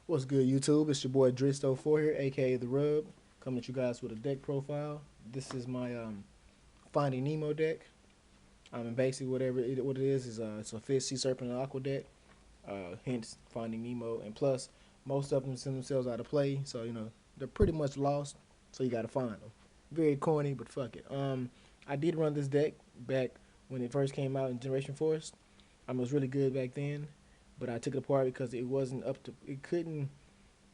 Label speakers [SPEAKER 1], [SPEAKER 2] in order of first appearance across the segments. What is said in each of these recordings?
[SPEAKER 1] What's good, YouTube? It's your boy Dristo4 here, aka The Rub, coming at you guys with a deck profile. This is my Finding Nemo deck. And basically what it is it's a fish, sea serpent, and aqua deck. Hence Finding Nemo, and plus most of them send themselves out of play, so they're pretty much lost. So you gotta find them. Very corny, but fuck it. I did run this deck back when it first came out in Generation Force. It was really good back then, but I took it apart because it wasn't up to. It couldn't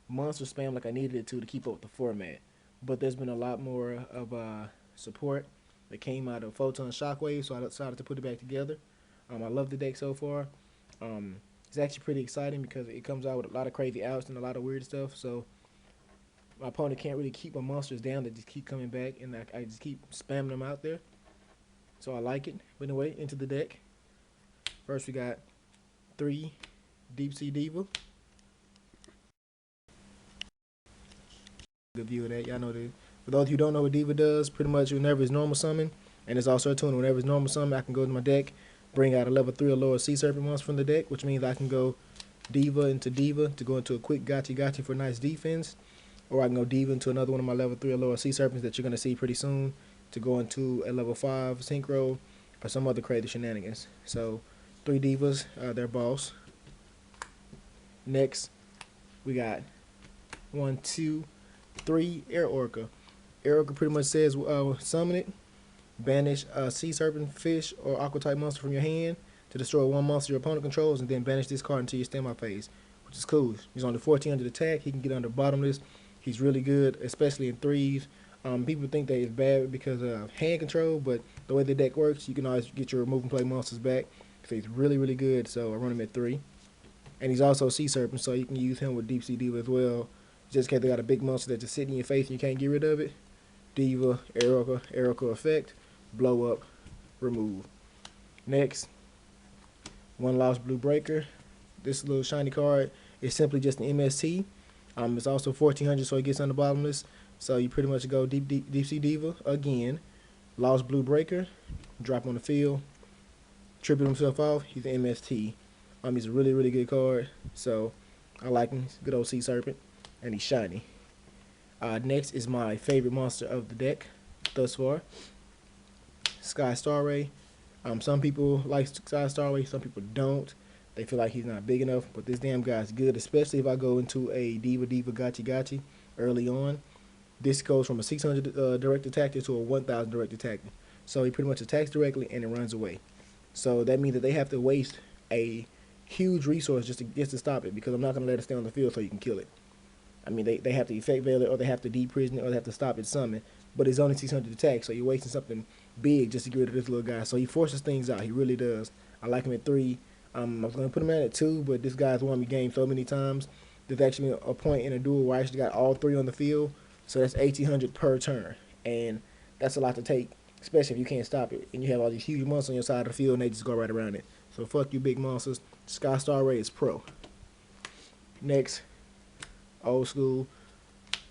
[SPEAKER 1] monster spam like I needed it to keep up with the format. But there's been a lot more of support that came out of Photon Shockwave, so I decided to put it back together. I love the deck so far. It's actually pretty exciting because it comes out with a lot of crazy outs and a lot of weird stuff. So my opponent can't really keep my monsters down; they just keep coming back, and I just keep spamming them out there. So I like it. But anyway, into the deck. First, we got 3 Deep Sea Diva. Good view of that. Y'all know that. For those of you who don't know what Diva does, pretty much whenever it's normal summon, and it's also a tune, whenever it's normal summon, I can go to my deck, bring out a level 3 or lower Sea Serpent monster from the deck, which means I can go Diva into Diva to go into a quick gotcha for nice defense, or I can go Diva into another one of my level 3 or lower Sea Serpents that you're going to see pretty soon to go into a level 5 Synchro or some other crazy shenanigans. So, 3 Divas, their boss. Next, we got 1, 2, 3 Air Orca. Air Orca pretty much says summon it, banish a sea serpent, fish, or aqua type monster from your hand to destroy one monster your opponent controls, and then banish this card until your standby phase, which is cool. He's only 1400 attack. He can get under bottomless. He's really good, especially in threes. People think that it's bad because of hand control, but the way the deck works, you can always get your remove and play monsters back. So he's really good. So I run him at 3, and he's also sea serpent, so you can use him with Deep Sea Diva as well. Just in case they got a big monster that's just sitting in your face and you can't get rid of it. Diva, Air Orca effect, blow up, remove. Next, 1 Lost Blue Breaker. This little shiny card is simply just an MST. It's also 1400, so it gets under bottomless. So you pretty much go Deep Sea Diva again. Lost Blue Breaker, drop on the field, tribute himself off. He's an MST. He's a really good card. So I like him. He's a good old Sea Serpent, and he's shiny. Next is my favorite monster of the deck thus far, Sky Starray. Some people like Sky Starray, some people don't. They feel like he's not big enough, but this damn guy's good, especially if I go into a Diva Gotchi early on. This goes from a 600 direct attack to a 1000 direct attack. So he pretty much attacks directly and it runs away. So that means that they have to waste a huge resource just to stop it, because I'm not going to let it stay on the field so you can kill it. I mean, they have to effect veil it, or they have to deprison it, or they have to stop its summon. But it's only 600 attack, so you're wasting something big just to get rid of this little guy. So he forces things out. He really does. I like him at 3. I was going to put him at 2, but this guy's won me game so many times. There's actually a point in a duel where I actually got all 3 on the field. So that's 1800 per turn. And that's a lot to take, especially if you can't stop it. And you have all these huge monsters on your side of the field, and they just go right around it. So fuck you, big monsters. Sky Starray is pro. Next, old school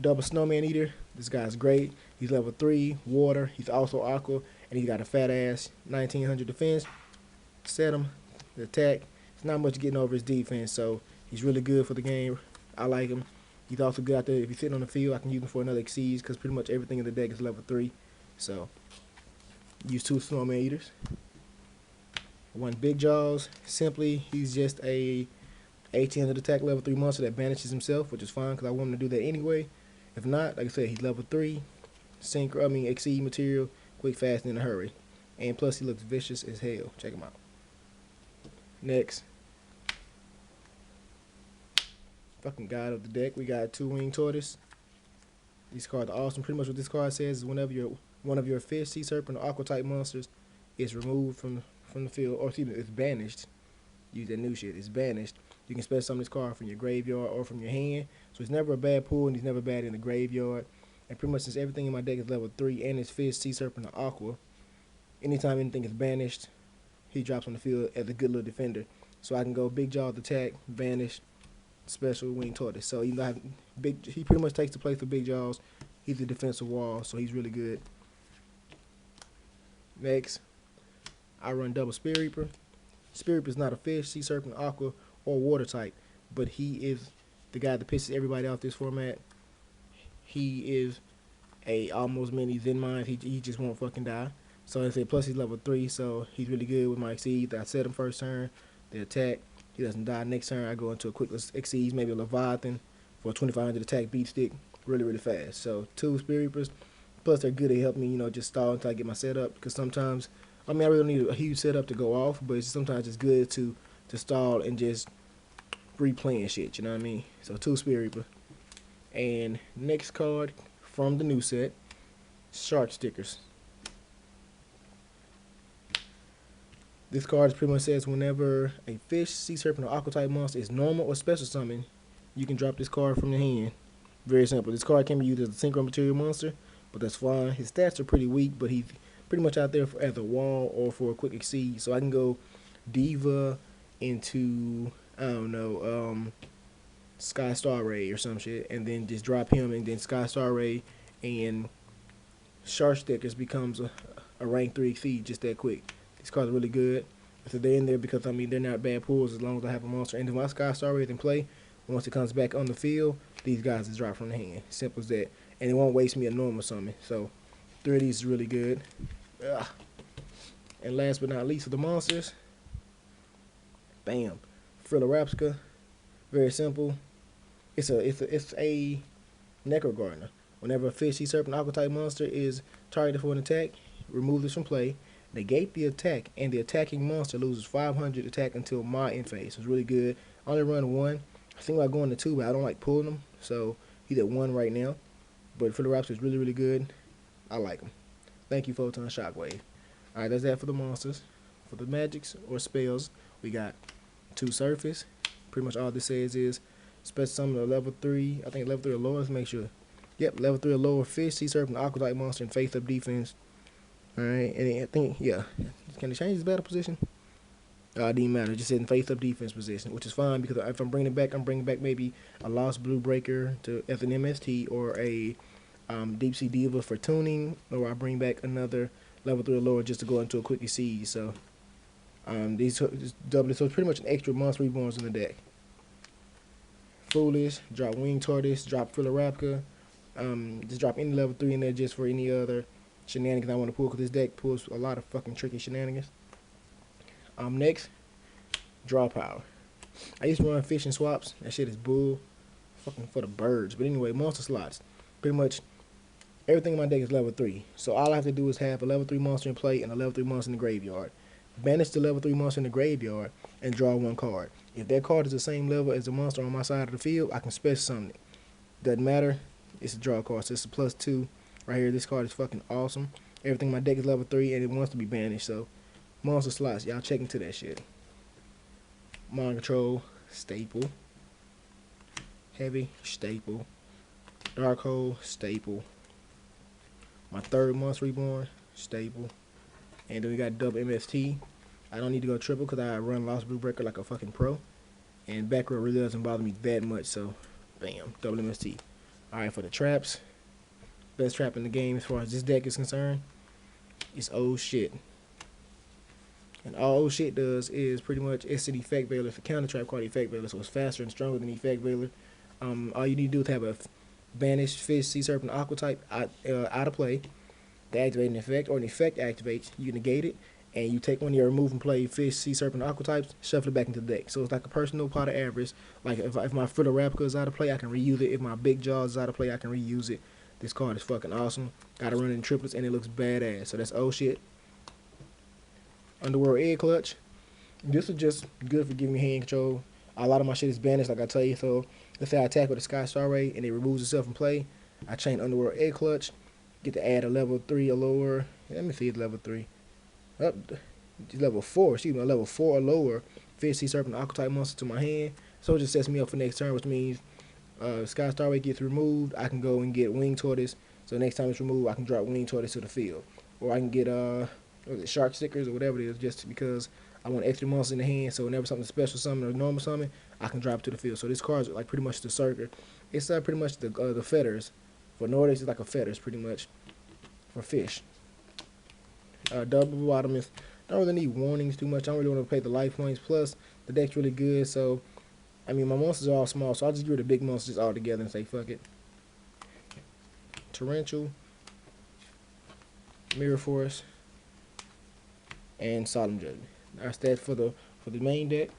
[SPEAKER 1] double snowman eater. This guy's great. He's level 3 water. He's also aqua, and he's got a fat ass 1900 defense. Set him, the attack. It's not much getting over his defense, so he's really good for the game. I like him. He's also good out there. If he's sitting on the field, I can use him for another exceeds, because pretty much everything in the deck is level 3. So use 2 snowman eaters. 1 big jaws. Simply, he's just a 1800 attack level 3 monster that banishes himself, which is fine because I want him to do that anyway. If not, like I said, he's level 3, exceed material, quick, fast, and in a hurry. And plus, he looks vicious as hell. Check him out. Next, fucking god of the deck, we got 2 Winged Tortoise. These cards are awesome. Pretty much what this card says is whenever one of your fish, sea serpent, or aqua type monsters is removed from the field, or excuse me, it's banished. Use that new shit. It's banished. You can special summon this card from your graveyard or from your hand. So it's never a bad pull, and he's never bad in the graveyard. And pretty much since everything in my deck is level 3 and it's fish, sea serpent, or aqua, anytime anything is banished, he drops on the field as a good little defender. So I can go big jaws attack, banish, special Winged Tortoise. So he pretty much takes the place of big jaws. He's a defensive wall, so he's really good. Next, I run double Spirit Reaper. Spirit Reaper is not a fish, sea serpent, aqua, or water type, but he is the guy that pisses everybody off this format. He is a almost mini Zen Mind. He just won't fucking die. So I said plus he's level 3, so he's really good with my exceed. I set him first turn, the attack. He doesn't die next turn. I go into a quick exceeds, maybe a Leviathan for a 2500 attack beat stick, really fast. So 2 Spirit Reapers, plus they're good. They help me, just stall until I get my setup. Because sometimes, I really don't need a huge setup to go off, but sometimes it's good to stall and just replaying shit. You know what I mean? So 2 Spirit Reaper. And next card from the new set, Shark Stickers. This card pretty much says whenever a fish, sea serpent, or aqua type monster is normal or special summon, you can drop this card from your hand. Very simple. This card can be used as a synchro material monster, but that's fine. His stats are pretty weak, but he's pretty much out there for either wall or for a quick exceed. So I can go Diva into, I don't know, Sky Star Ray or some shit, and then just drop him, and then Sky Star Ray and Shark Stickers becomes a rank 3 exceed just that quick. These cards are really good. So they're in there because, they're not bad pulls as long as I have a monster. And then my Sky Star Ray is in play, once it comes back on the field, these guys is dropped from the hand. Simple as that. And it won't waste me a normal summon. So 3 of these is really good. Ugh. And last but not least, for the monsters, bam, Frillorapska. Very simple. It's a Necro Gardener. Whenever a fish, sea serpent, aqua type monster is targeted for an attack, remove this from play. Negate the attack, and the attacking monster loses 500 attack until my end phase. So it's really good. I only run 1. I think about going to 2, but I don't like pulling them. So he's at 1 right now. But for the Raptors, really, really good. I like him. Thank you, Photon Shockwave. Alright, that's that for the monsters. For the magics or spells, we got 2 surface. Pretty much all this says is special summon a level 3. I think level 3 or lower. Let's make sure. Yep, level 3 or lower fish, sea serpent, aqua type monster, and face up defense. Alright, and I think, yeah. Can they change his battle position? It didn't matter. Just in face up defense position, which is fine because if I'm bringing it back, I'm bringing back maybe a Lost Blue Breaker as an MST or a Deep Sea Diva for tuning, or I bring back another level 3 or lower just to go into a quick siege. So these double it. So it's pretty much an extra monster reborns in the deck. Foolish, drop Wing Tortoise, drop Frillorapska, just drop any level 3 in there just for any other shenanigans I want to pull, because this deck pulls a lot of fucking tricky shenanigans. Next, draw power. I used to run fishing swaps. That shit is bull fucking for the birds. But anyway, monster slots. Pretty much everything in my deck is level 3. So all I have to do is have a level 3 monster in play and a level 3 monster in the graveyard. Banish the level 3 monster in the graveyard and draw 1 card. If that card is the same level as the monster on my side of the field, I can special summon it. Doesn't matter. It's a draw card. So it's a +2. Right here, this card is fucking awesome. Everything in my deck is level 3 and it wants to be banished. So, monster slots, y'all check into that shit. Mind Control, staple. Heavy, staple. Dark Hole, staple. My third monster reborn, staple. And then we got double MST. I don't need to go triple because I run Lost Blue Breaker like a fucking pro. And back row really doesn't bother me that much. So, bam, double MST. Alright, for the traps. Best trap in the game as far as this deck is concerned, it's old shit. And all old shit does is pretty much it's an effect veiler. It's a counter trap called effect veiler, so it's faster and stronger than effect veiler. All you need to do is have a banished fish, sea serpent, aqua type out of play to activate an effect, or an effect activates. You negate it, and you take one of your remove and play fish, sea serpent, aqua types, shuffle it back into the deck. So it's like a personal pot of average. Like if my Frillorapska is out of play, I can reuse it. If my Big Jaws is out of play, I can reuse it. This card is fucking awesome. Gotta run it in triplets and it looks badass. So that's old shit. Underworld Egg Clutch. This is just good for giving me hand control. A lot of my shit is banished, like I tell you. So let's say I attack with a Sky Star Ray and it removes itself from play. I chain Underworld Egg Clutch. Get to add a level 3 or lower. Let me see, it's level 3. Up level 4, excuse me, a level 4 or lower fish, sea serpent, aqua type monster to my hand. So it just sets me up for next turn, which means Sky Star Ray gets removed, I can go and get Wing Tortoise. So next time it's removed, I can drop Wing Tortoise to the field. Or I can get Shark Stickers or whatever it is, just because I want extra monsters in the hand. So whenever something special summon or normal summon, I can drop it to the field. So this card is like pretty much the circuit. It's pretty much the feathers. For Nordics, it's like a feathers pretty much for fish. Double bottom is don't really need warnings too much. I don't really want to pay the life points. Plus the deck's really good, so I mean, my monsters are all small, so I'll just get rid of big monsters all together and say fuck it. Torrential, Mirror Force, and Solemn Judgment. That's that for the main deck.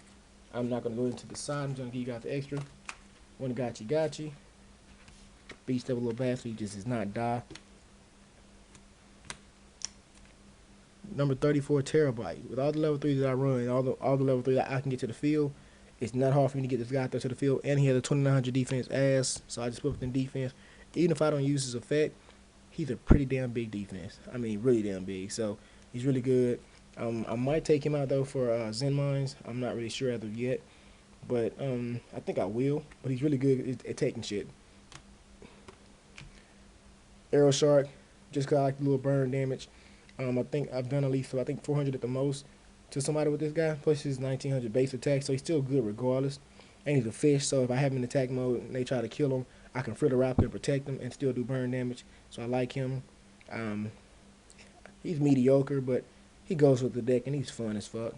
[SPEAKER 1] I'm not gonna go into the side. I'm just gonna give you guys the extra. One Gotchi. Beast up a little bad, so he just does not die. Number 34, Terabyte. With all the level 3s that I run, all the level 3 that I can get to the field, it's not hard for me to get this guy there to the field. And he has a 2900 defense ass, so I just put within defense. Even if I don't use his effect, he's a pretty damn big defense. I mean, really damn big. So he's really good. I might take him out though for Zen Mines. I'm not really sure as of yet, but I think I will. But he's really good at taking shit. Arrow Shark, just cause I like the little burn damage. I think I've done at least 400 at the most to somebody with this guy. Plus his 1900 base attack, so he's still good regardless. And he's a fish, so if I have him in attack mode and they try to kill him, I can frill the raptor and protect him and still do burn damage. So I like him. He's mediocre, but he goes with the deck and he's fun as fuck.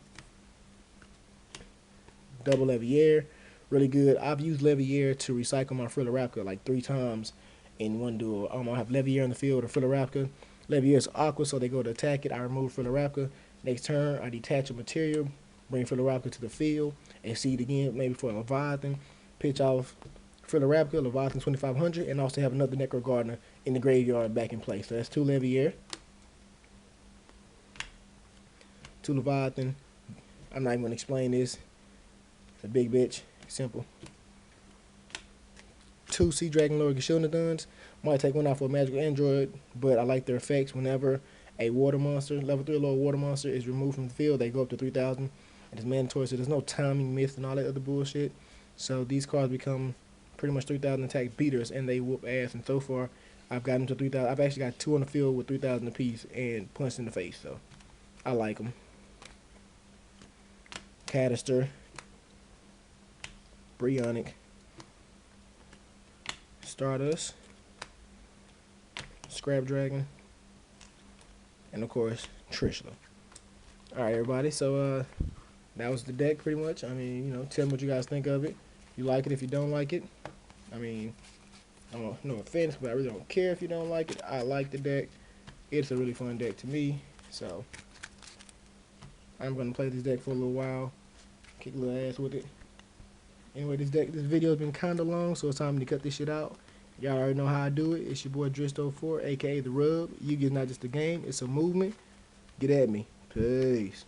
[SPEAKER 1] Double Levier, really good. I've used Levier to recycle my Friller Raptor like 3 times in one duel. I'll have Levier in the field or Friller Raptor. Levier is aqua, so they go to attack it. I remove Friller Raptor. Next turn, I detach a material, bring Friller Raptor to the field, and seed again, maybe for a Leviathan. Pitch off Friller Raptor, Leviathan 2500, and also have another Necro Gardener in the graveyard back in place. So that's 2 Levier. 2 Leviathan. I'm not even going to explain this. It's a big bitch. Simple. 2 Sea Dragon Lord Gashildodons. Might take one out for a magical android, but I like their effects. Whenever a water monster, level 3 lower water monster, is removed from the field, they go up to 3000. And it's mandatory, so there's no timing myth and all that other bullshit. So these cards become pretty much 3000 attack beaters, and they whoop ass. And so far, I've gotten them to 3000. I've actually got 2 on the field with 3000 apiece and punched in the face. So I like them. Cadister, Brionic, Stardust, Scrap Dragon, and of course Trishula. Alright everybody, so that was the deck pretty much. I mean, you know, tell me what you guys think of it. You like it if you don't like it. I mean, no offense, but I really don't care if you don't like it. I like the deck. It's a really fun deck to me. So I'm gonna play this deck for a little while, kick a little ass with it. Anyway, this video has been kinda long, so it's time to cut this shit out. Y'all already know how I do it. It's your boy Dristo4, aka The Rub. Yugioh is not just a game, it's a movement. Get at me. Peace.